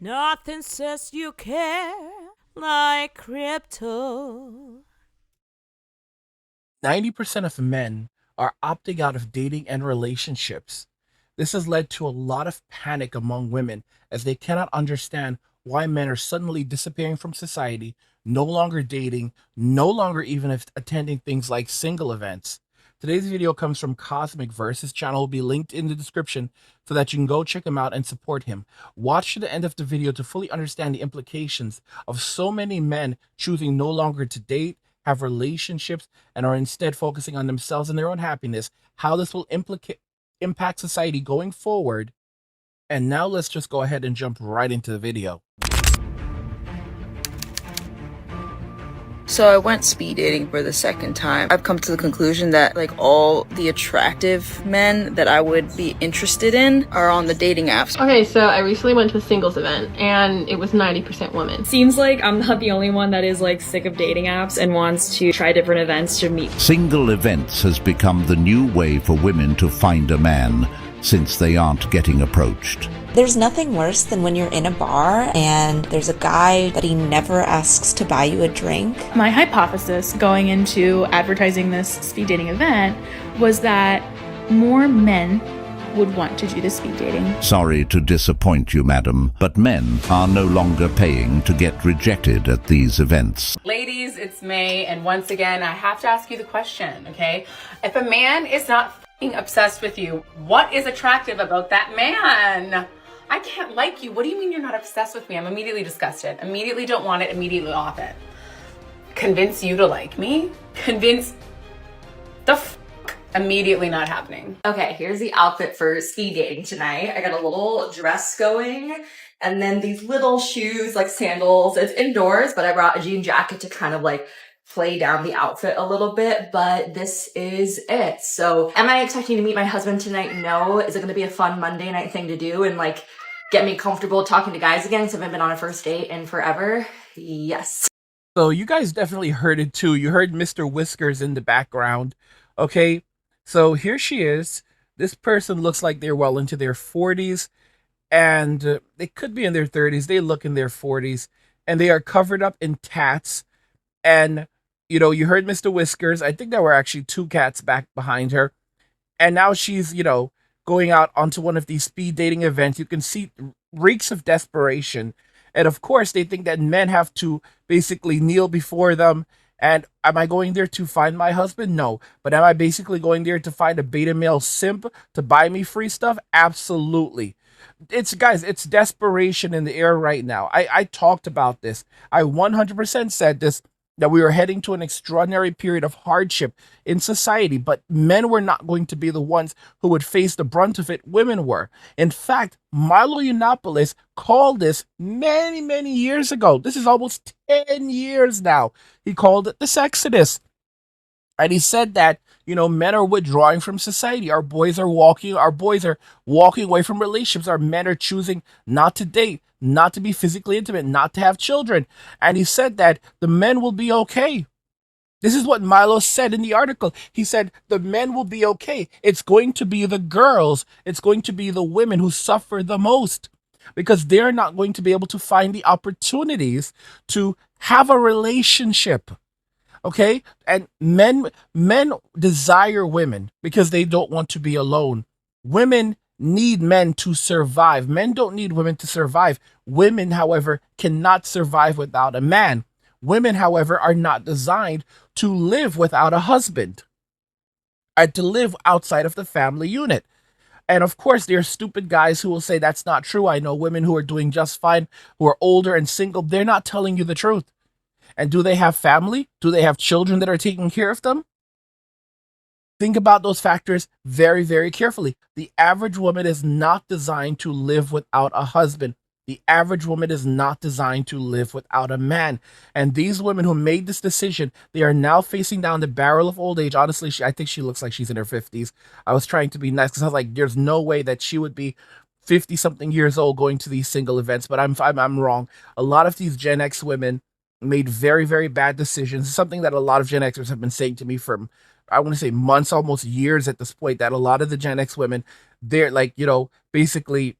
Nothing says you care like crypto. 90% of men are opting out of dating and relationships. This has led to a lot of panic among women as they cannot understand why men are suddenly disappearing from society, no longer dating, no longer even attending things like single events. Today's video comes from Cosmic Verse. His channel will be linked in the description so that you can go check him out and support him. Watch to the end of the video to fully understand the implications of so many men choosing no longer to date, have relationships, and are instead focusing on themselves and their own happiness, how this will impact society going forward. And now let's just go ahead and jump right into the video. So I went speed dating for the second time. I've come to the conclusion that like all the attractive men that I would be interested in are on the dating apps. Okay, so I recently went to a singles event and it was 90% women. Seems like I'm not the only one that is like sick of dating apps and wants to try different events to meet. Single events has become the new way for women to find a man since they aren't getting approached. There's nothing worse than when you're in a bar and there's a guy that he never asks to buy you a drink. My hypothesis going into advertising this speed dating event was that more men would want to do the speed dating. Sorry to disappoint you, madam, but men are no longer paying to get rejected at these events. Ladies, it's May, and once again, I have to ask you the question, okay? If a man is not obsessed with you, what is attractive about that man? I can't like you. What do you mean you're not obsessed with me? I'm immediately disgusted. Immediately don't want it. Immediately off it. Convince you to like me? Convince the immediately not happening. Okay, here's the outfit for speed dating tonight. I got a little dress going and then these little shoes like sandals. It's indoors, but I brought a jean jacket to kind of like play down the outfit a little bit, but this is it. So am I expecting to meet my husband tonight? No. Is it going to be a fun Monday night thing to do and like get me comfortable talking to guys again because I haven't been on a first date in forever? Yes. So you guys definitely heard it too. You heard Mr. Whiskers in the background. Okay, so here she is. This person looks like they're well into their 40s, and they could be in their 30s. They look in their 40s, and they are covered up in tats. And you know, you heard Mr. Whiskers. I think there were actually two cats back behind her. And now she's, going out onto one of these speed dating events. You can see reeks of desperation. And of course, they think that men have to basically kneel before them. And am I going there to find my husband? No. But am I basically going there to find a beta male simp to buy me free stuff? Absolutely. It's desperation in the air right now. I talked about this. I 100% said this, that we were heading to an extraordinary period of hardship in society, but men were not going to be the ones who would face the brunt of it. Women were. In fact, Milo Yiannopoulos called this many, many years ago. This is almost 10 years now. He called it the Sexodus. And he said that, men are withdrawing from society. Our boys are walking away from relationships. Our men are choosing not to date, not to be physically intimate, not to have children. And he said that the men will be okay. This is what Milo said in the article. He said the men will be okay. It's going to be the girls. It's going to be the women who suffer the most because they're not going to be able to find the opportunities to have a relationship. Okay? And men desire women because they don't want to be alone. Women need men to survive. Men don't need women to survive. Women, however, cannot survive without a man. Women, however, are not designed to live without a husband and to live outside of the family unit. And of course, there are stupid guys who will say that's not true. I know women who are doing just fine, who are older and single. They're not telling you the truth. And do they have family? Do they have children that are taking care of them? Think about those factors very, very carefully. The average woman is not designed to live without a husband. The average woman is not designed to live without a man. And these women who made this decision, they are now facing down the barrel of old age. Honestly, I think she looks like she's in her 50s. I was trying to be nice because I was like, there's no way that she would be 50-something years old going to these single events. But I'm wrong. A lot of these Gen X women made very, very bad decisions. Something that a lot of Gen Xers have been saying to me for, I want to say months, almost years at this point, that a lot of the Gen X women, they're like, basically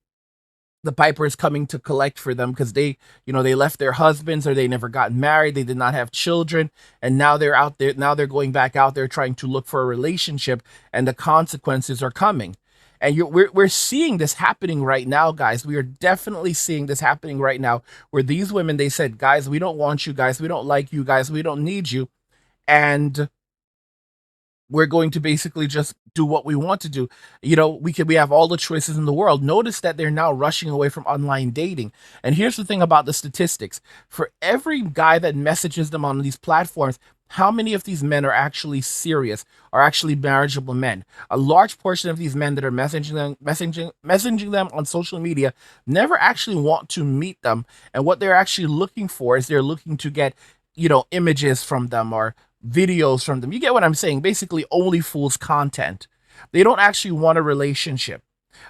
the piper is coming to collect for them because they left their husbands or they never got married, they did not have children, and now they're out there, now they're going back out there trying to look for a relationship, and the consequences are coming. And we're seeing this happening right now, guys. We are definitely seeing this happening right now, where these women, they said, guys, we don't want you guys, we don't like you guys, we don't need you, and we're going to basically just do what we want to do. We have all the choices in the world. Notice that they're now rushing away from online dating. And here's the thing about the statistics. For every guy that messages them on these platforms, how many of these men are actually serious, are actually marriageable men? A large portion of these men that are messaging them on social media never actually want to meet them. And what they're actually looking for is they're looking to get, images from them or videos from them. You get what I'm saying? Basically, only fools content. They don't actually want a relationship.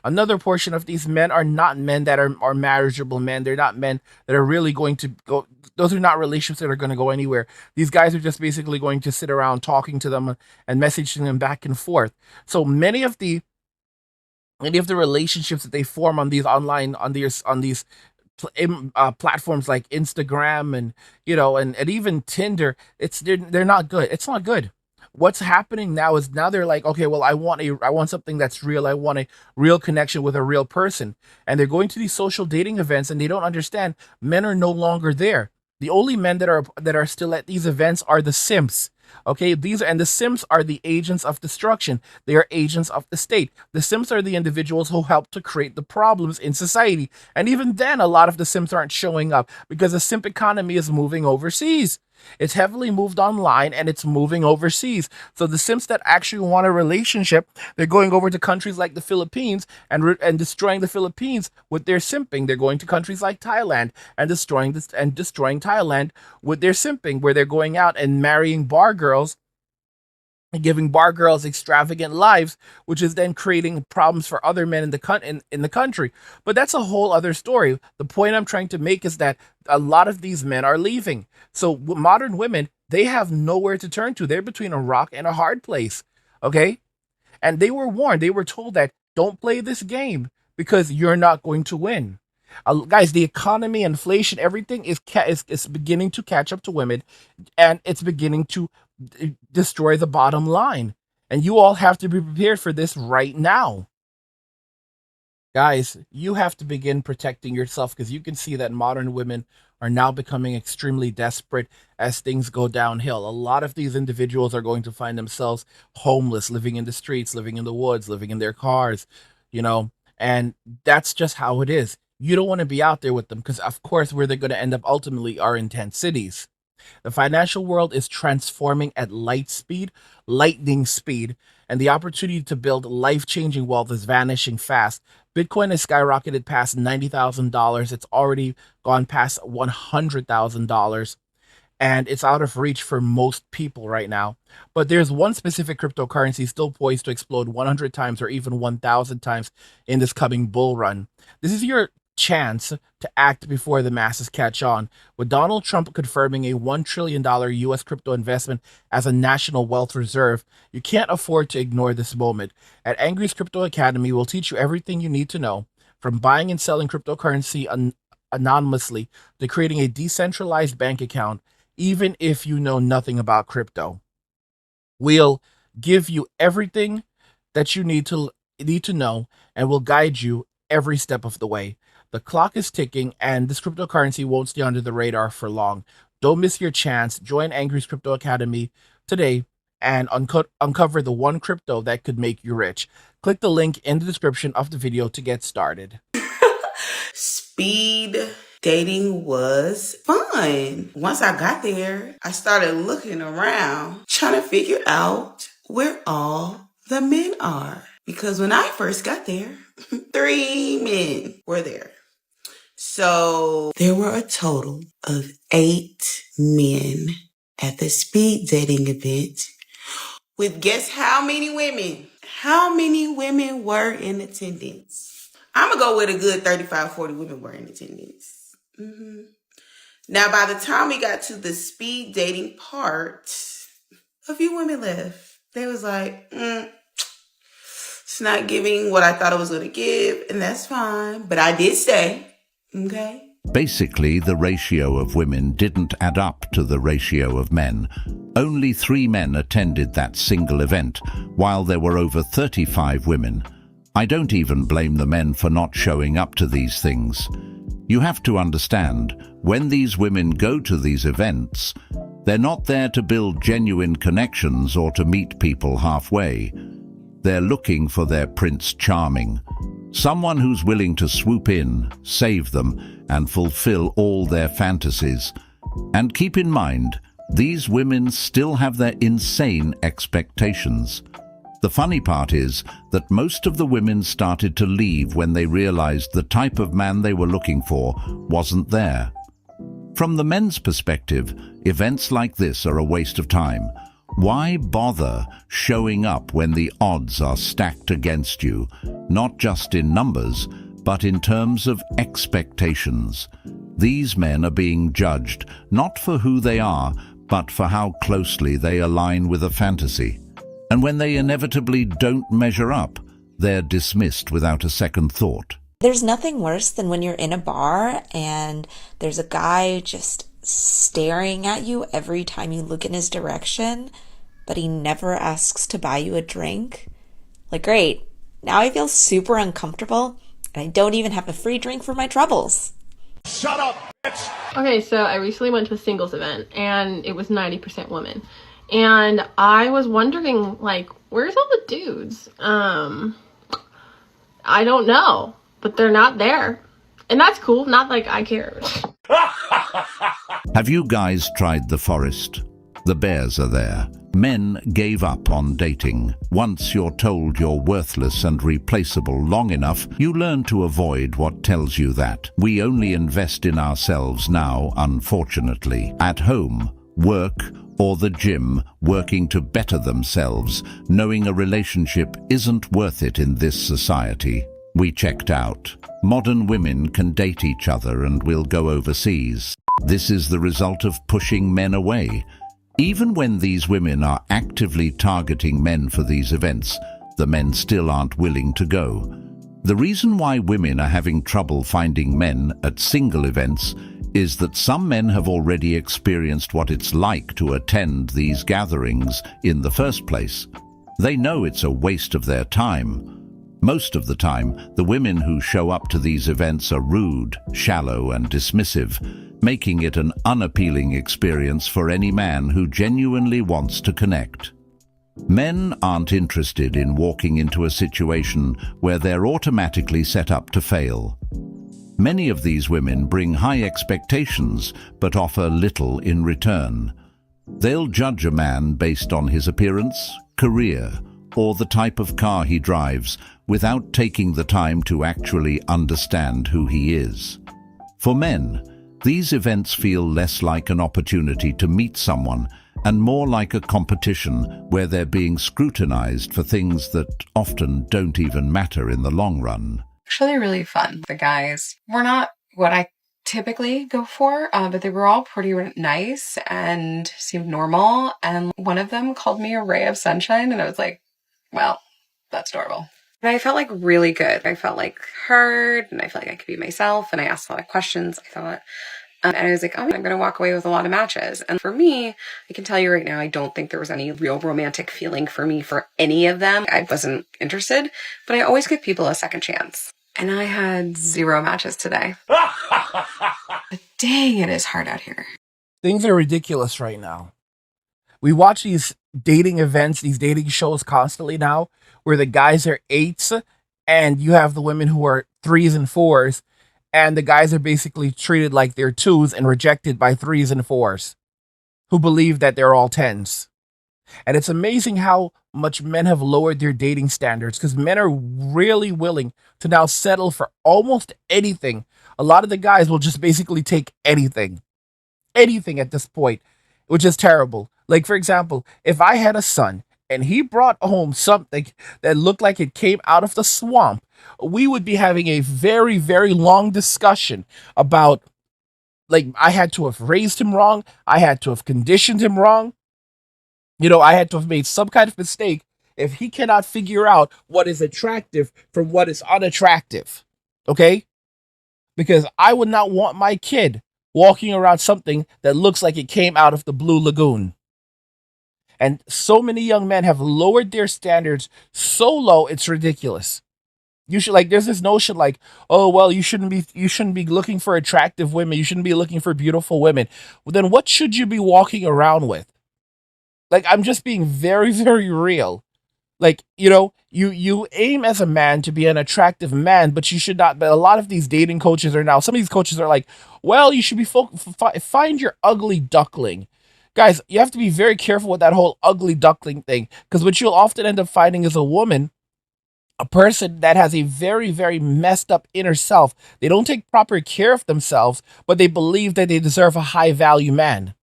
Another portion of these men are not men that are marriageable men. They're not men that are really going to go. Those are not relationships that are going to go anywhere. These guys are just basically going to sit around talking to them and messaging them back and forth. So many of the relationships that they form on these online on these platforms like Instagram and and even Tinder, they're not good. It's not good. What's happening now is now they're like, okay, well, I want something that's real. I want a real connection with a real person, and they're going to these social dating events, and they don't understand men are no longer there. The only men that are still at these events are the simps. Okay, the Sims are the agents of destruction. They are agents of the state. The Sims are the individuals who help to create the problems in society. And even then, a lot of the Sims aren't showing up because the Simp economy is moving overseas. It's heavily moved online and it's moving overseas. So the Sims that actually want a relationship, they're going over to countries like the Philippines and destroying the Philippines with their simping. They're going to countries like Thailand and destroying Thailand with their simping, where they're going out and marrying bar girls and giving bar girls extravagant lives, which is then creating problems for other men in the country. But that's a whole other story. The point I'm trying to make is that a lot of these men are leaving. So modern women, they have nowhere to turn to. They're between a rock and a hard place. Okay? And they were warned. They were told that don't play this game because you're not going to win. Guys, the economy, inflation, everything is beginning to catch up to women, and it's beginning to destroy the bottom line. And you all have to be prepared for this right now. Guys, you have to begin protecting yourself because you can see that modern women are now becoming extremely desperate as things go downhill. A lot of these individuals are going to find themselves homeless, living in the streets, living in the woods, living in their cars, and that's just how it is. You don't want to be out there with them because, of course, where they're going to end up ultimately are in tent cities. The financial world is transforming at lightning speed, and the opportunity to build life changing wealth is vanishing fast. Bitcoin has skyrocketed past $90,000. It's already gone past $100,000, and it's out of reach for most people right now. But there's one specific cryptocurrency still poised to explode 100 times or even 1,000 times in this coming bull run. This is your chance to act before the masses catch on. With Donald Trump confirming a $1 trillion US crypto investment as a national wealth reserve, you can't afford to ignore this moment. At Angry's Crypto Academy, we'll teach you everything you need to know, from buying and selling cryptocurrency anonymously to creating a decentralized bank account, even if you know nothing about crypto. We'll give you everything that you need to know, and we'll guide you every step of the way. The clock is ticking, and this cryptocurrency won't stay under the radar for long. Don't miss your chance. Join Angry's Crypto Academy today and uncover the one crypto that could make you rich. Click the link in the description of the video to get started. Speed dating was fun. Once I got there, I started looking around, trying to figure out where all the men are. Because when I first got there, 3 men were there. So there were a total of 8 men at the speed dating event. With guess how many women? How many women were in attendance? I'm going to go with a good 35, 40 women were in attendance. Now, by the time we got to the speed dating part, a few women left. They was like, it's not giving what I thought it was going to give, and that's fine. But I did stay. Okay. Basically, the ratio of women didn't add up to the ratio of men. Only 3 men attended that single event, while there were over 35 women. I don't even blame the men for not showing up to these things. You have to understand, when these women go to these events, they're not there to build genuine connections or to meet people halfway. They're looking for their Prince Charming, someone who's willing to swoop in, save them, and fulfill all their fantasies. And keep in mind, these women still have their insane expectations. The funny part is that most of the women started to leave when they realized the type of man they were looking for wasn't there. From the men's perspective, events like this are a waste of time. Why bother showing up when the odds are stacked against you, not just in numbers, but in terms of expectations? These men are being judged not for who they are, but for how closely they align with a fantasy. And when they inevitably don't measure up, they're dismissed without a second thought. There's nothing worse than when you're in a bar and there's a guy just staring at you every time you look in his direction, but he never asks to buy you a drink. Like, great, now I feel super uncomfortable and I don't even have a free drink for my troubles. Shut up, bitch! Okay, so I recently went to a singles event and it was 90% women. And I was wondering, like, where's all the dudes? I don't know, but they're not there. And that's cool, not like I care. Have you guys tried the forest? The bears are there. Men gave up on dating. Once you're told you're worthless and replaceable long enough, you learn to avoid what tells you that. We only invest in ourselves now, unfortunately. At home, work, or the gym, working to better themselves, knowing a relationship isn't worth it in this society. We checked out. Modern women can date each other and will go overseas. This is the result of pushing men away. Even when these women are actively targeting men for these events, the men still aren't willing to go. The reason why women are having trouble finding men at single events is that some men have already experienced what it's like to attend these gatherings in the first place. They know it's a waste of their time. Most of the time, the women who show up to these events are rude, shallow, and dismissive, making it an unappealing experience for any man who genuinely wants to connect. Men aren't interested in walking into a situation where they're automatically set up to fail. Many of these women bring high expectations but offer little in return. They'll judge a man based on his appearance, career, or the type of car he drives without taking the time to actually understand who he is. For men, these events feel less like an opportunity to meet someone and more like a competition where they're being scrutinized for things that often don't even matter in the long run. Actually really fun. The guys were not what I typically go for, but they were all pretty nice and seemed normal. And one of them called me a ray of sunshine, and I was like, well, that's adorable. And I felt like really good. I felt like heard, and I felt like I could be myself, and I asked a lot of questions, I thought. And I was like, oh, I'm going to walk away with a lot of matches. And for me, I can tell you right now, I don't think there was any real romantic feeling for me for any of them. I wasn't interested, but I always give people a second chance. And I had 0 matches today. But dang, it is hard out here. Things are ridiculous right now. We watch these dating events, these dating shows constantly now, where the guys are 8s and you have the women who are 3s and 4s, and the guys are basically treated like they're 2s and rejected by 3s and 4s who believe that they're all 10s. And it's amazing how much men have lowered their dating standards, because men are really willing to now settle for almost anything. A lot of the guys will just basically take anything at this point, which is terrible. Like, for example, if I had a son and he brought home something that looked like it came out of the swamp, we would be having a very, very long discussion about, like, I had to have raised him wrong. I had to have conditioned him wrong. I had to have made some kind of mistake if he cannot figure out what is attractive from what is unattractive. Okay? Because I would not want my kid walking around something that looks like it came out of the Blue Lagoon. And so many young men have lowered their standards so low it's ridiculous. You should like there's this notion like, oh well, you shouldn't be looking for attractive women, you shouldn't be looking for beautiful women. Well, then what should you be walking around with? Like I'm just being very, very real. Like, you aim as a man to be an attractive man, but you should not. But a lot of these dating coaches are now, some of these coaches are like, well, you should be find your ugly duckling. Guys, you have to be very careful with that whole ugly duckling thing, because what you'll often end up finding is a woman, a person that has a very, very messed up inner self. They don't take proper care of themselves, but they believe that they deserve a high value man.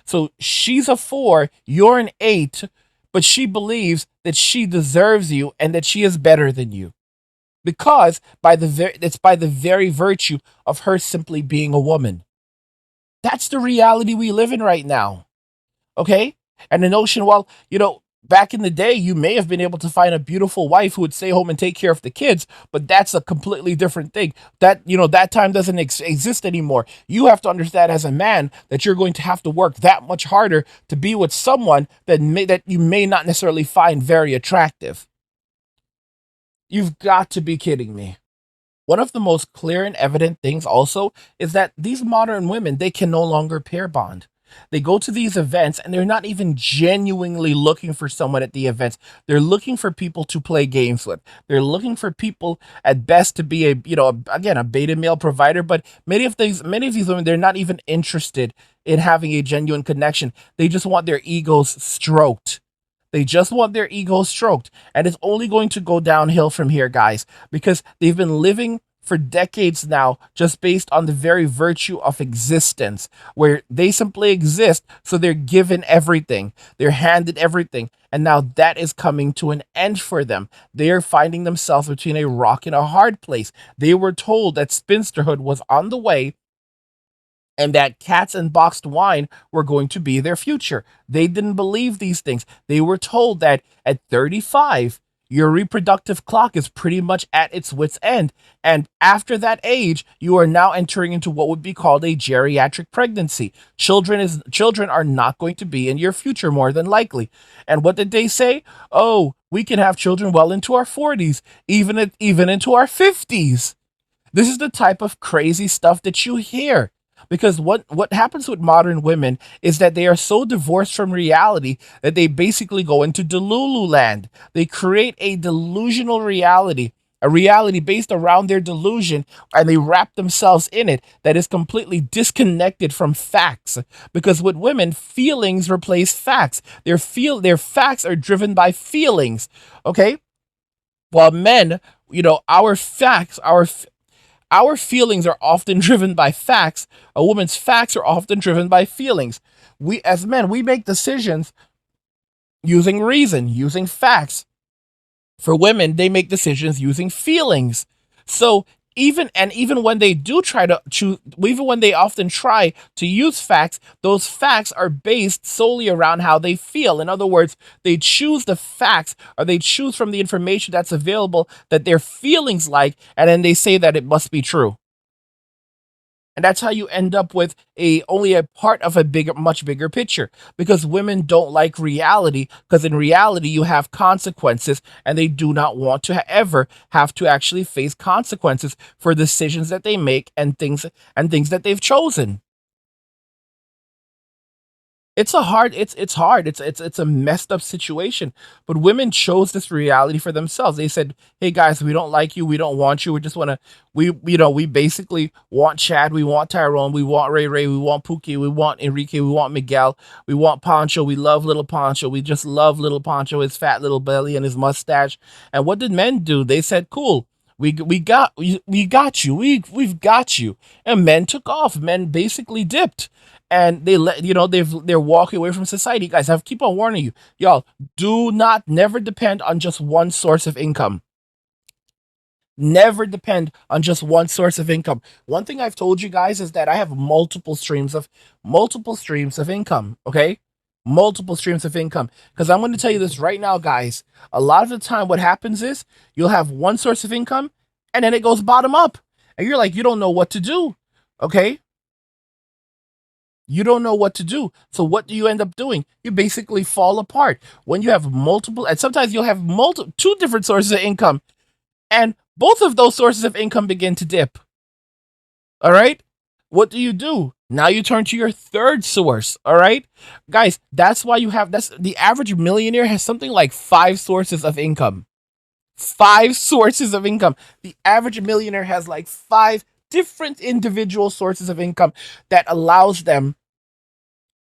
So she's a 4, you're an 8, but she believes that she deserves you and that she is better than you. Because it's by the very virtue of her simply being a woman. That's the reality we live in right now. Okay? And the notion, well, back in the day, you may have been able to find a beautiful wife who would stay home and take care of the kids, but that's a completely different thing. That time doesn't exist anymore. You have to understand as a man that you're going to have to work that much harder to be with someone that you may not necessarily find very attractive. You've got to be kidding me. One of the most clear and evident things also is that these modern women, they can no longer pair bond. They go to these events and they're not even genuinely looking for someone at the events. They're looking for people to play games with. They're looking for people at best to be a beta male provider, but many of these women, they're not even interested in having a genuine connection. They just want their egos stroked. They just want their ego stroked. And it's only going to go downhill from here, guys, because they've been living for decades now just based on the very virtue of existence, where they simply exist, so they're given everything. They're handed everything. And now that is coming to an end for them. They are finding themselves between a rock and a hard place. They were told that spinsterhood was on the way, and that cats and boxed wine were going to be their future. They didn't believe these things. They were told that at 35, your reproductive clock is pretty much at its wit's end. And after that age, you are now entering into what would be called a geriatric pregnancy. Children are not going to be in your future, more than likely. And what did they say? Oh, we can have children well into our 40s, even into our 50s. This is the type of crazy stuff that you hear. Because what happens with modern women is that they are so divorced from reality that they basically go into Delulu land. They create a delusional reality, a reality based around their delusion, and they wrap themselves in it that is completely disconnected from facts. Because with women, feelings replace facts. Their facts are driven by feelings. Okay? While men, our feelings are often driven by facts. A woman's facts are often driven by feelings. We, as men, we make decisions using reason, using facts. For women, they make decisions using feelings. So even when they do try to choose, even when they often try to use facts, those facts are based solely around how they feel. In other words, they choose the facts, or they choose from the information that's available that their feelings like, and then they say that it must be true. And that's how you end up with only a part of a much bigger picture. Because women don't like reality, because in reality you have consequences, and they do not want to ever have to actually face consequences for decisions that they make and things that they've chosen. It's hard. It's a messed up situation. But women chose this reality for themselves. They said, "Hey guys, we don't like you. We don't want you. We just want to. We basically want Chad. We want Tyrone. We want Ray Ray. We want Pookie. We want Enrique. We want Miguel. We want Pancho. We love little Pancho. We just love little Pancho, his fat little belly and his mustache." And what did men do? They said, "Cool. We got you. We've got you." And men took off. Men basically dipped. And they're walking away from society. Guys, I keep on warning you, y'all. Never depend on just one source of income. Never depend on just one source of income. One thing I've told you guys is that I have multiple streams of income. Okay, multiple streams of income. Because I'm going to tell you this right now, guys. A lot of the time, what happens is you'll have one source of income and then it goes bottom up. And you're like, you don't know what to do. Okay. You don't know what to do. So what do you end up doing? You basically fall apart. When you have multiple, and sometimes you'll have two different sources of income, and both of those sources of income begin to dip. All right? What do? Now you turn to your third source. All right? Guys, that's the average millionaire has something like 5 sources of income. 5 sources of income. The average millionaire has like 5 different individual sources of income that allows them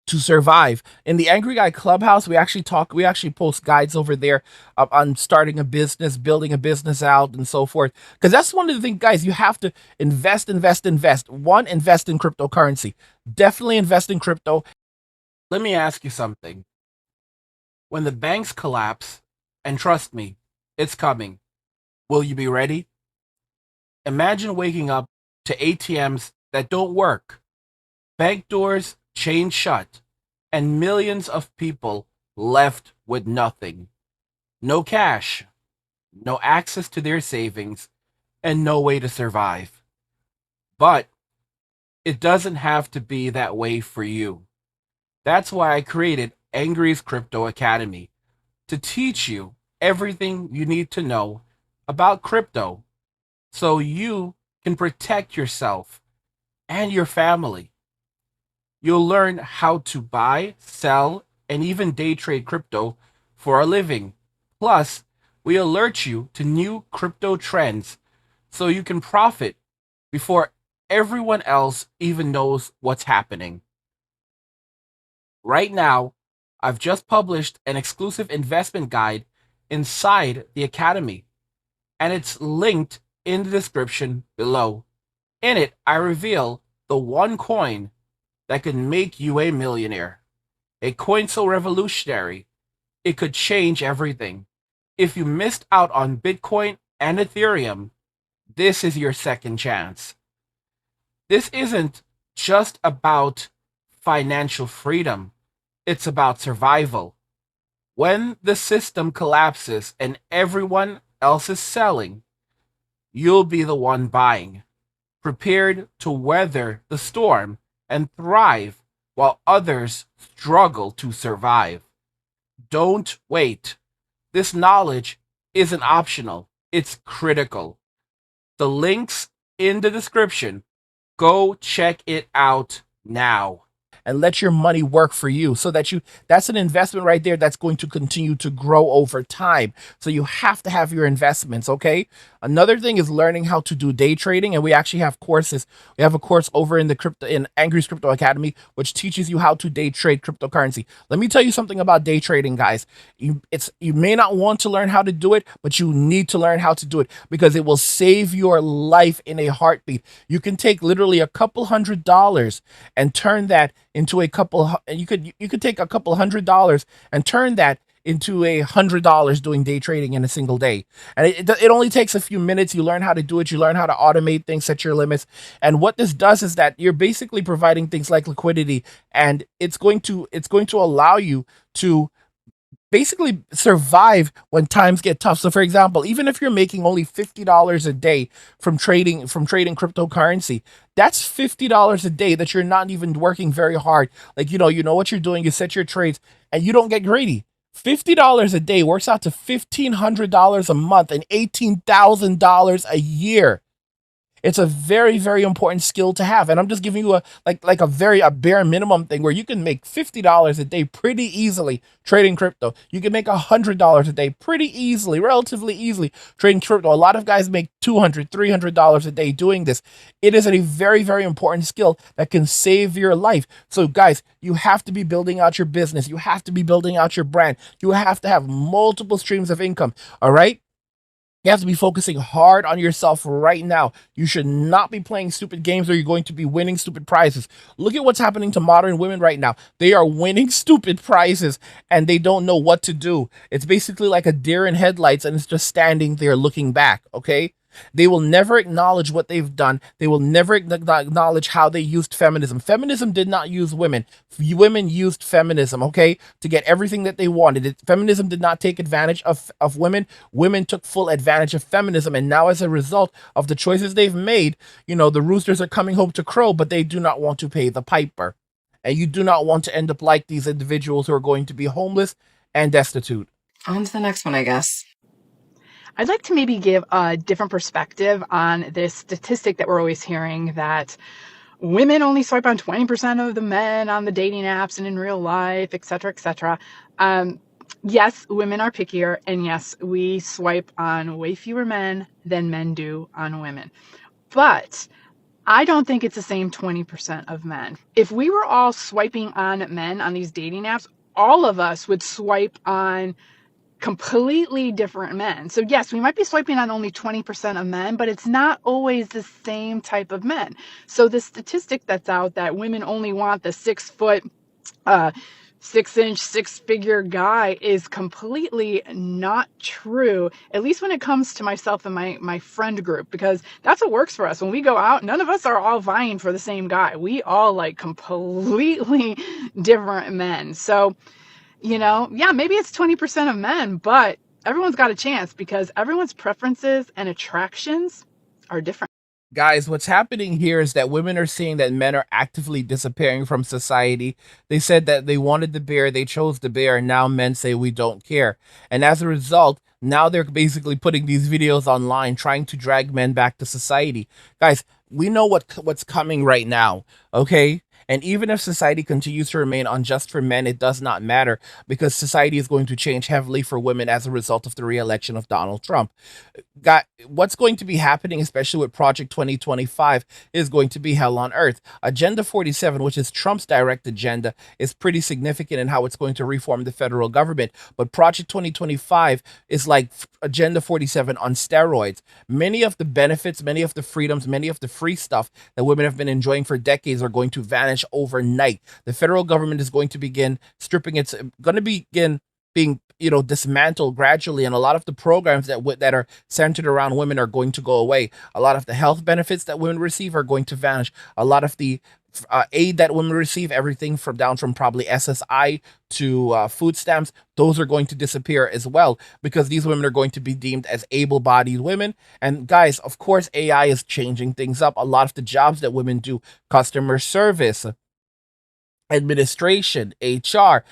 to survive. In the Angry Guy Clubhouse, we actually post guides over there on starting a business, building a business out, and so forth. Because that's one of the things, guys, you have to invest. One, invest in cryptocurrency. Definitely invest in crypto. Let me ask you something. When the banks collapse, and trust me, it's coming, will you be ready? Imagine waking up to ATMs that don't work, bank doors chained shut, and millions of people left with nothing. No cash, no access to their savings, and no way to survive. But it doesn't have to be that way for you. That's why I created Angry's Crypto Academy, to teach you everything you need to know about crypto so you can protect yourself and your family. You'll learn how to buy, sell, and even day trade crypto for a living. Plus, we alert you to new crypto trends so you can profit before everyone else even knows what's happening. Right now, I've just published an exclusive investment guide inside the Academy, and it's linked in the description below. In it, I reveal the one coin that could make you a millionaire. A coin so revolutionary, it could change everything. If you missed out on Bitcoin and Ethereum, this is your second chance. This isn't just about financial freedom. It's about survival. When the system collapses and everyone else is selling, you'll be the one buying, prepared to weather the storm and thrive while others struggle to survive. Don't wait. This knowledge isn't optional, it's critical. The link's in the description. Go check it out now. And let your money work for you so that's an investment right there that's going to continue to grow over time. So you have to have your investments, okay? Another thing is learning how to do day trading, and we actually have courses. We have a course over in Angry's Crypto Academy, which teaches you how to day trade cryptocurrency. Let me tell you something about day trading, guys. You may not want to learn how to do it, but you need to learn how to do it because it will save your life in a heartbeat. You can take literally a couple $100s and turn that into you could take a couple $100s and turn that into $100 doing day trading in a single day. And it only takes a few minutes. You learn how to do it. You learn how to automate things, set your limits. And what this does is that you're basically providing things like liquidity, and it's going to allow you to basically survive when times get tough. So for example, even if you're making only $50 a day from trading cryptocurrency, that's $50 a day that you're not even working very hard. Like, you know what you're doing, you set your trades and you don't get greedy. $50 a day works out to $1,500 a month and $18,000 a year. It's a very, very important skill to have. And I'm just giving you a bare minimum thing where you can make $50 a day pretty easily trading crypto. You can make $100 a day pretty easily, relatively easily trading crypto. A lot of guys make $200, $300 a day doing this. It is a very, very important skill that can save your life. So guys, you have to be building out your business. You have to be building out your brand. You have to have multiple streams of income. All right. You have to be focusing hard on yourself right now. You should not be playing stupid games or you're going to be winning stupid prizes. Look at what's happening to modern women right now. They are winning stupid prizes and they don't know what to do. It's basically like a deer in headlights and it's just standing there looking back, okay? They will never acknowledge what they've done. They will never acknowledge how they used feminism. Feminism did not use women. Women used feminism, okay, to get everything that they wanted. Feminism did not take advantage of women. Women took full advantage of feminism. And now, as a result of the choices they've made, the roosters are coming home to crow, but they do not want to pay the piper. And you do not want to end up like these individuals who are going to be homeless and destitute. On to the next one, I guess. I'd like to maybe give a different perspective on this statistic that we're always hearing that women only swipe on 20% of the men on the dating apps and in real life, et cetera, et cetera. Yes, women are pickier, and yes, we swipe on way fewer men than men do on women. But I don't think it's the same 20% of men. If we were all swiping on men on these dating apps, all of us would swipe on completely different men. So yes, we might be swiping on only 20% of men, but it's not always the same type of men. So the statistic that's out that women only want the 6 foot, 6-inch, 6-figure guy is completely not true, at least when it comes to myself and my friend group, because that's what works for us. When we go out, none of us are all vying for the same guy. We all like completely different men. So yeah, maybe it's 20% of men, but everyone's got a chance because everyone's preferences and attractions are different. Guys, what's happening here is that women are seeing that men are actively disappearing from society. They said that they wanted the bear, they chose the bear, and now men say we don't care. And as a result, now they're basically putting these videos online trying to drag men back to society. Guys, we know what's coming right now, okay? And even if society continues to remain unjust for men, it does not matter because society is going to change heavily for women as a result of the re-election of Donald Trump. What's going to be happening, especially with Project 2025, is going to be hell on earth. Agenda 47, which is Trump's direct agenda, is pretty significant in how it's going to reform the federal government. But Project 2025 is like Agenda 47 on steroids. Many of the benefits, many of the freedoms, many of the free stuff that women have been enjoying for decades are going to vanish overnight. The federal government is going to begin being dismantled gradually, and a lot of the programs that are centered around women are going to go away. A lot of the health benefits that women receive are going to vanish. A lot of the aid that women receive, everything from probably SSI to food stamps, those are going to disappear as well because these women are going to be deemed as able-bodied women. And guys, of course, AI is changing things up. A lot of the jobs that women do, customer service, administration, HR,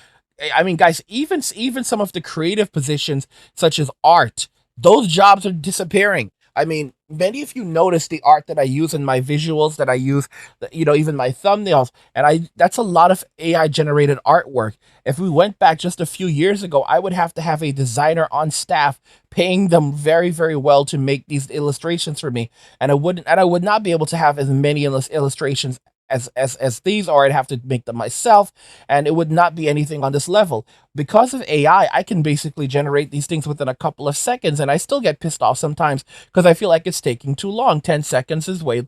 I mean, guys, even some of the creative positions such as art, those jobs are disappearing. I mean, many of you notice the art that I use in my visuals, that I use, even my thumbnails, and that's a lot of AI generated artwork. If we went back just a few years ago, I would have to have a designer on staff paying them very, very well to make these illustrations for me, and I would not be able to have as many illustrations as these are. I'd have to make them myself, and it would not be anything on this level. Because of AI, I can basically generate these things within a couple of seconds, and I still get pissed off sometimes because I feel like it's taking too long. 10 seconds is way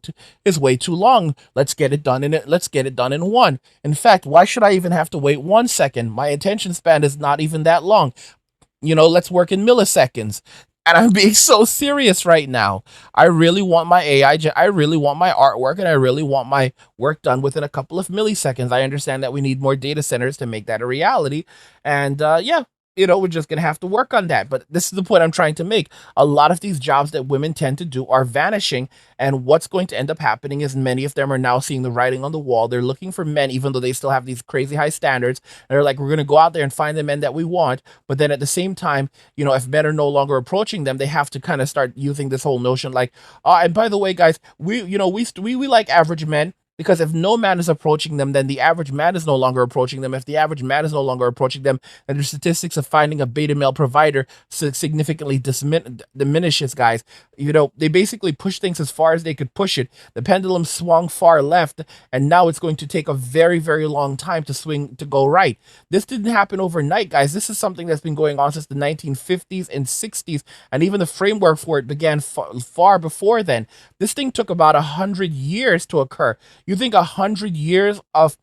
too long. Let's get it done in one. In fact, why should I even have to wait 1 second? My attention span is not even that long. Let's work in milliseconds. And I'm being so serious right now. I really want my I really want my artwork, and I really want my work done within a couple of milliseconds. I understand that we need more data centers to make that a reality. And yeah, we're just going to have to work on that. But this is the point I'm trying to make. A lot of these jobs that women tend to do are vanishing. And what's going to end up happening is many of them are now seeing the writing on the wall. They're looking for men, even though they still have these crazy high standards. And they're like, we're going to go out there and find the men that we want. But then at the same time, if men are no longer approaching them, they have to kind of start using this whole notion like, and by the way, guys, we like average men. Because if no man is approaching them, then the average man is no longer approaching them. If the average man is no longer approaching them, then the statistics of finding a beta male provider significantly diminishes, guys. They basically push things as far as they could push it. The pendulum swung far left, and now it's going to take a very, very long time to go right. This didn't happen overnight, guys. This is something that's been going on since the 1950s and 60s, and even the framework for it began far before then. This thing took about 100 years to occur. You think 100 years of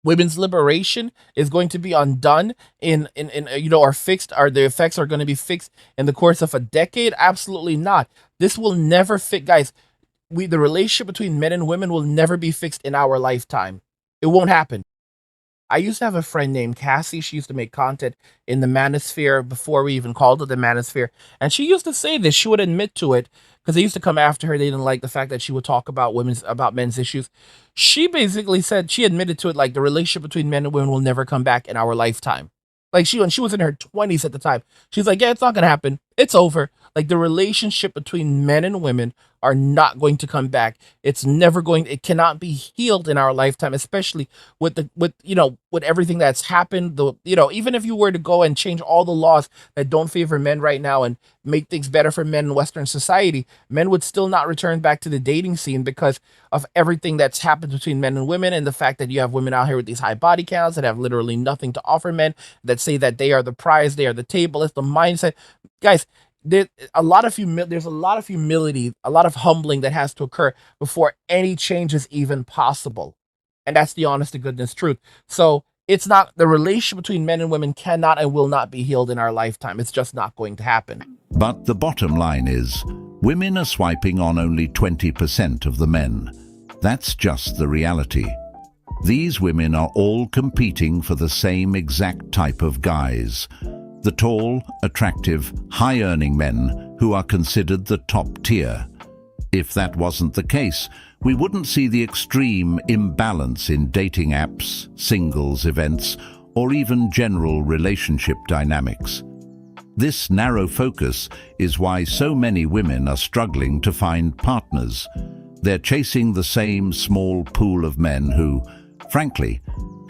Women's liberation is going to be undone or fixed, or the effects are going to be fixed in the course of a decade? Absolutely not. This will never fit, guys. The relationship between men and women will never be fixed in our lifetime. It won't happen. I used to have a friend named Cassie. She used to make content in the manosphere before we even called it the manosphere. And she used to say this. She would admit to it because they used to come after her. They didn't like the fact that she would talk about men's issues. She basically said, she admitted to it, like the relationship between men and women will never come back in our lifetime. Like when she was in her 20s at the time, she's like, yeah, it's not going to happen. It's over. Like the relationship between men and women are not going to come back. It cannot be healed in our lifetime, especially with everything that's happened. Even if you were to go and change all the laws that don't favor men right now and make things better for men in Western society, men would still not return back to the dating scene because of everything that's happened between men and women, and the fact that you have women out here with these high body counts that have literally nothing to offer men, that say that they are the prize, they are the table. It's the mindset. Guys, there's a lot of humility, a lot of humbling that has to occur before any change is even possible. And that's the honest to goodness truth. So it's not, the relationship between men and women cannot and will not be healed in our lifetime. It's just not going to happen. But the bottom line is, women are swiping on only 20% of the men. That's just the reality. These women are all competing for the same exact type of guys. The tall, attractive, high-earning men who are considered the top tier. If that wasn't the case, we wouldn't see the extreme imbalance in dating apps, singles events, or even general relationship dynamics. This narrow focus is why so many women are struggling to find partners. They're chasing the same small pool of men who, frankly,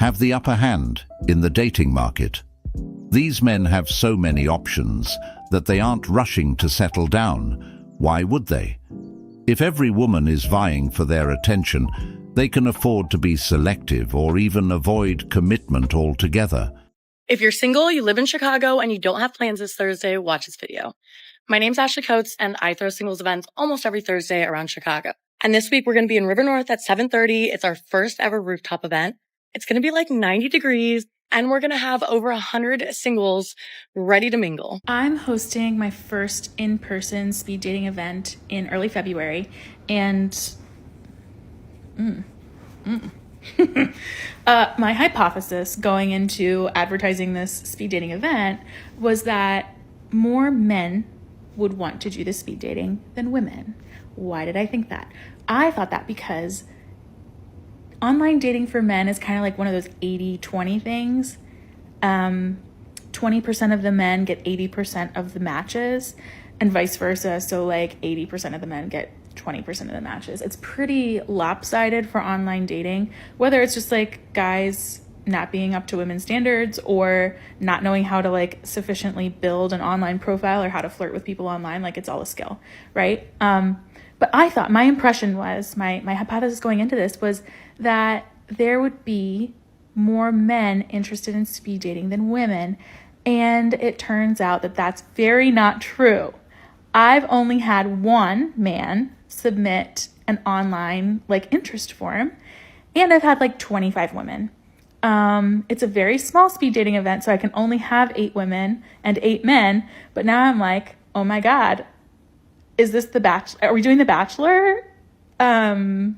have the upper hand in the dating market. These men have so many options that they aren't rushing to settle down. Why would they? If every woman is vying for their attention, they can afford to be selective or even avoid commitment altogether. If you're single, you live in Chicago, and you don't have plans this Thursday, watch this video. My name's Ashley Coates, and I throw singles events almost every Thursday around Chicago. And this week, we're going to be in River North at 7:30. It's our first ever rooftop event. It's going to be like 90 degrees, and we're going to have over 100 singles ready to mingle. I'm hosting my first in-person speed dating event in early February, and my hypothesis going into advertising this speed dating event was that more men would want to do the speed dating than women. Why did I think that? I thought that because online dating for men is kind of like one of those 80-20 things. 20% of the men get 80% of the matches, and vice versa. So like 80% of the men get 20% of the matches. It's pretty lopsided for online dating, whether it's just like guys not being up to women's standards or not knowing how to like sufficiently build an online profile or how to flirt with people online. Like it's all a skill, right? But I thought, my impression was, my hypothesis going into this was that there would be more men interested in speed dating than women. And it turns out that that's very not true. I've only had one man submit an online like interest form, and I've had like 25 women. It's a very small speed dating event, so I can only have 8 women and 8 men. But now I'm like, oh my God, is this the Bachelor? Are we doing the Bachelor? Do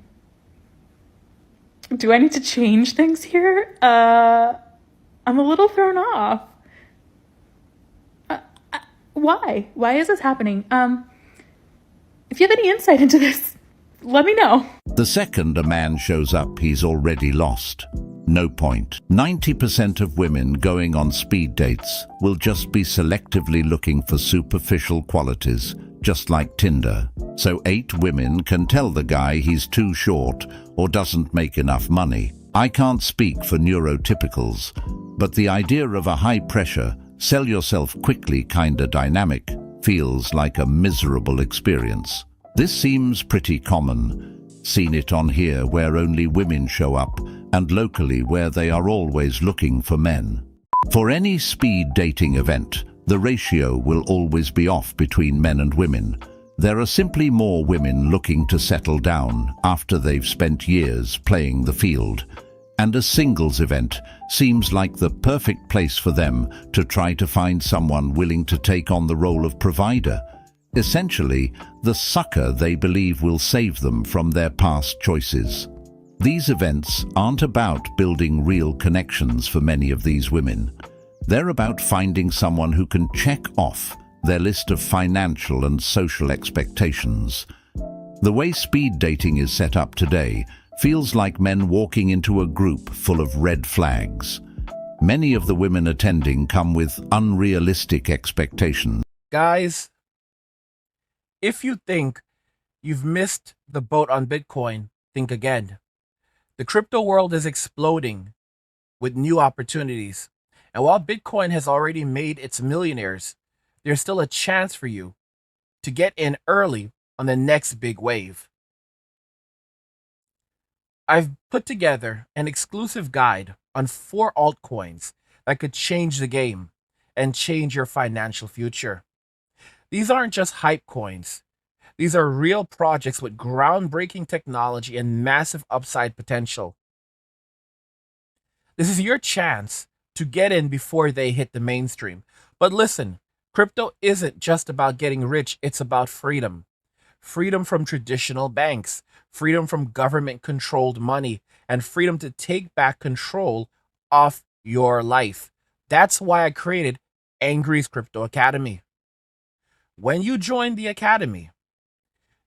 I need to change things here? I'm a little thrown off. Why? Why is this happening? If you have any insight into this, let me know. The second a man shows up, he's already lost. No point. 90% of women going on speed dates will just be selectively looking for superficial qualities, just like Tinder. So 8 women can tell the guy he's too short or doesn't make enough money. I can't speak for neurotypicals, but the idea of a high-pressure, sell yourself quickly kinda dynamic feels like a miserable experience. This seems pretty common. Seen it on here where only women show up, and locally where they are always looking for men. For any speed dating event, the ratio will always be off between men and women. There are simply more women looking to settle down after they've spent years playing the field. and a singles event seems like the perfect place for them to try to find someone willing to take on the role of provider, essentially the sucker they believe will save them from their past choices. These events aren't about building real connections for many of these women. They're about finding someone who can check off their list of financial and social expectations. The way speed dating is set up today feels like men walking into a group full of red flags. Many of the women attending come with unrealistic expectations. Guys, if you think you've missed the boat on Bitcoin, think again. The crypto world is exploding with new opportunities. And while Bitcoin has already made its millionaires, there's still a chance for you to get in early on the next big wave. I've put together an exclusive guide on 4 altcoins that could change the game and change your financial future. These aren't just hype coins. These are real projects with groundbreaking technology and massive upside potential. This is your chance to get in before they hit the mainstream. But listen, crypto isn't just about getting rich, it's about freedom. Freedom from traditional banks, freedom from government-controlled money, and freedom to take back control of your life. That's why I created Angry's Crypto Academy. When you join the academy,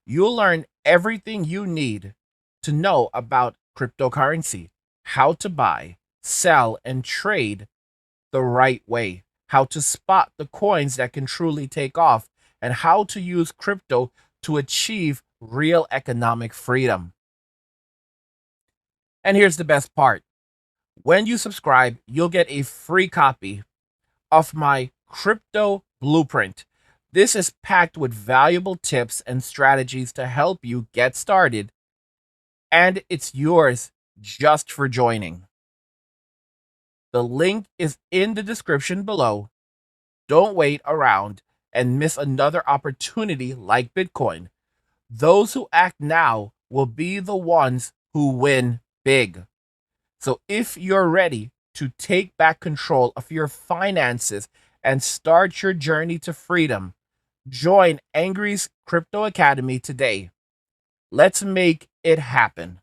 you'll learn everything you need to know about cryptocurrency, how to buy, sell, and trade the right way, how to spot the coins that can truly take off, and how to use crypto to achieve real economic freedom. And here's the best part. When you subscribe, you'll get a free copy of my crypto blueprint. This is packed with valuable tips and strategies to help you get started, and it's yours just for joining. The link is in the description below. Don't wait around and miss another opportunity like Bitcoin. Those who act now will be the ones who win big. So if you're ready to take back control of your finances and start your journey to freedom, join Angry's Crypto Academy today. Let's make it happen.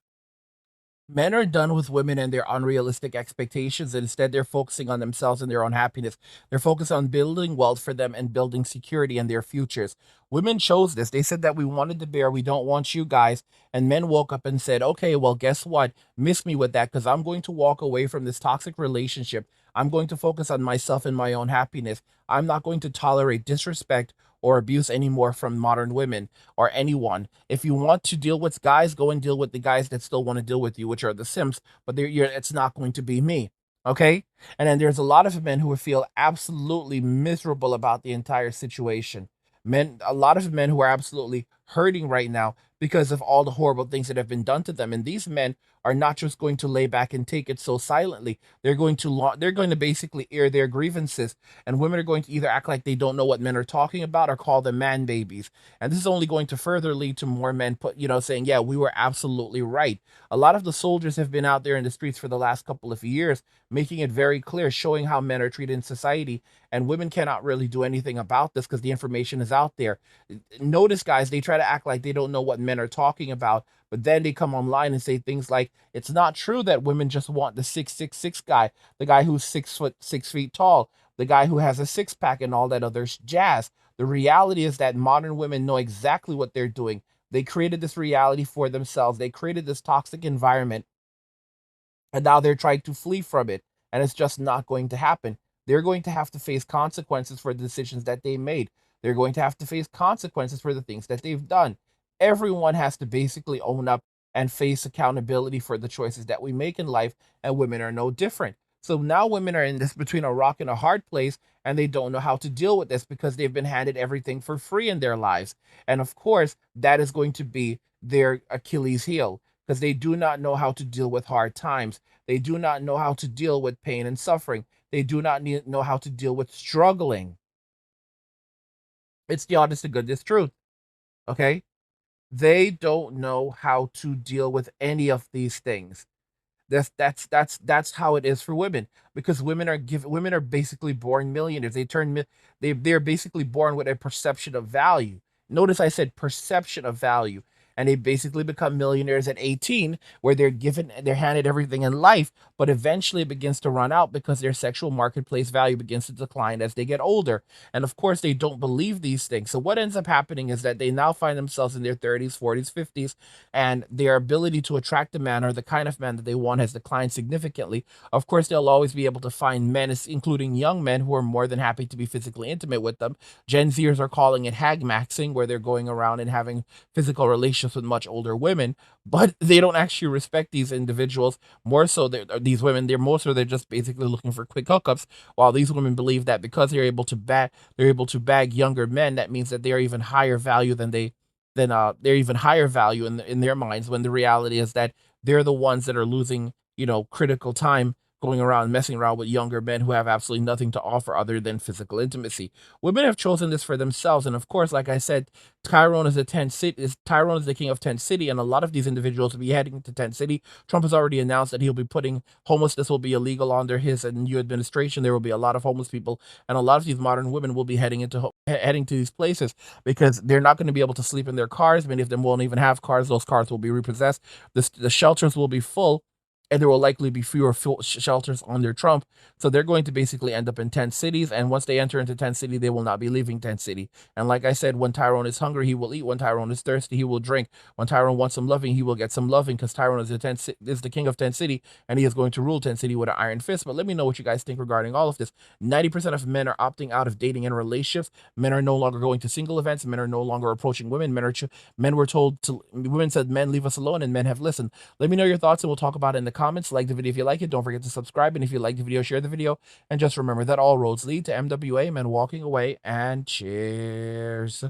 Men are done with women and their unrealistic expectations, and instead they're focusing on themselves and their own happiness. They're focused on building wealth for them and building security in their futures. Women chose this. They said that we wanted the bear, we don't want you guys. And men woke up and said, okay, well, guess what? Miss me with that, because I'm going to walk away from this toxic relationship. I'm going to focus on myself and my own happiness. I'm not going to tolerate disrespect or abuse anymore from modern women or anyone. If you want to deal with guys, go and deal with the guys that still want to deal with you, which are the simps, but it's not going to be me. Okay? And then there's a lot of men who feel absolutely miserable about the entire situation. A lot of men who are absolutely hurting right now because of all the horrible things that have been done to them. And these men are not just going to lay back and take it so silently. They're going to basically air their grievances, and women are going to either act like they don't know what men are talking about or call them man babies. And this is only going to further lead to more men saying, yeah, we were absolutely right. A lot of the soldiers have been out there in the streets for the last couple of years, making it very clear, showing how men are treated in society, and women cannot really do anything about this because the information is out there. Notice, guys, they try to act like they don't know what men are talking about, but then they come online and say things like, it's not true that women just want the 6'6" guy, the guy who's 6 feet tall, the guy who has a six pack and all that other jazz. The reality is that modern women know exactly what they're doing. They created this reality for themselves. They created this toxic environment, and now they're trying to flee from it, and it's just not going to happen. They're going to have to face consequences for the decisions that they made. They're going to have to face consequences for the things that they've done. Everyone has to basically own up and face accountability for the choices that we make in life, and women are no different. So now women are in this between a rock and a hard place, and they don't know how to deal with this because they've been handed everything for free in their lives. And of course, that is going to be their Achilles heel, because they do not know how to deal with hard times. They do not know how to deal with pain and suffering. They do not know how to deal with struggling. It's the honest to goodness truth. Okay? They don't know how to deal with any of these things. That's how it is for women, because women are basically born millionaires. They're basically born with a perception of value. Notice I said perception of value. And they basically become millionaires at 18, where they're handed everything in life, but eventually it begins to run out because their sexual marketplace value begins to decline as they get older. And of course, they don't believe these things. So what ends up happening is that they now find themselves in their 30s, 40s, 50s, and their ability to attract a man or the kind of man that they want has declined significantly. Of course, they'll always be able to find men, including young men, who are more than happy to be physically intimate with them. Gen Zers are calling it hag maxing, where they're going around and having physical relations with much older women, but they don't actually respect these individuals. More so, these women, they're just basically looking for quick hookups. While these women believe that because they're able to bag younger men, that means that they're even higher value they're even higher value in their minds. When the reality is that they're the ones that are losing, critical time going around messing around with younger men who have absolutely nothing to offer other than physical intimacy. Women have chosen this for themselves, and of course, like I said, Tyrone is the king of Tent City, and a lot of these individuals will be heading to Tent City. Trump has already announced that he'll be putting homelessness will be illegal under his new administration. There will be a lot of homeless people, and a lot of these modern women will be heading to these places because they're not going to be able to sleep in their cars. Many of them won't even have cars. Those cars will be repossessed. The shelters will be full, and there will likely be fewer shelters under Trump. So they're going to basically end up in tent cities. And once they enter into tent city, they will not be leaving tent city. And like I said, when Tyrone is hungry, he will eat. When Tyrone is thirsty, he will drink. When Tyrone wants some loving, he will get some loving, because Tyrone is the king of tent city, and he is going to rule tent city with an iron fist. But let me know what you guys think regarding all of this. 90% of men are opting out of dating and relationships. Men are no longer going to single events. Men are no longer approaching women. Women said men leave us alone, and men have listened. Let me know your thoughts, and we'll talk about it in the comments. Like the video if you like it. Don't forget to subscribe. And if you like the video, share the video. And just remember that all roads lead to MWA, men walking away. And cheers.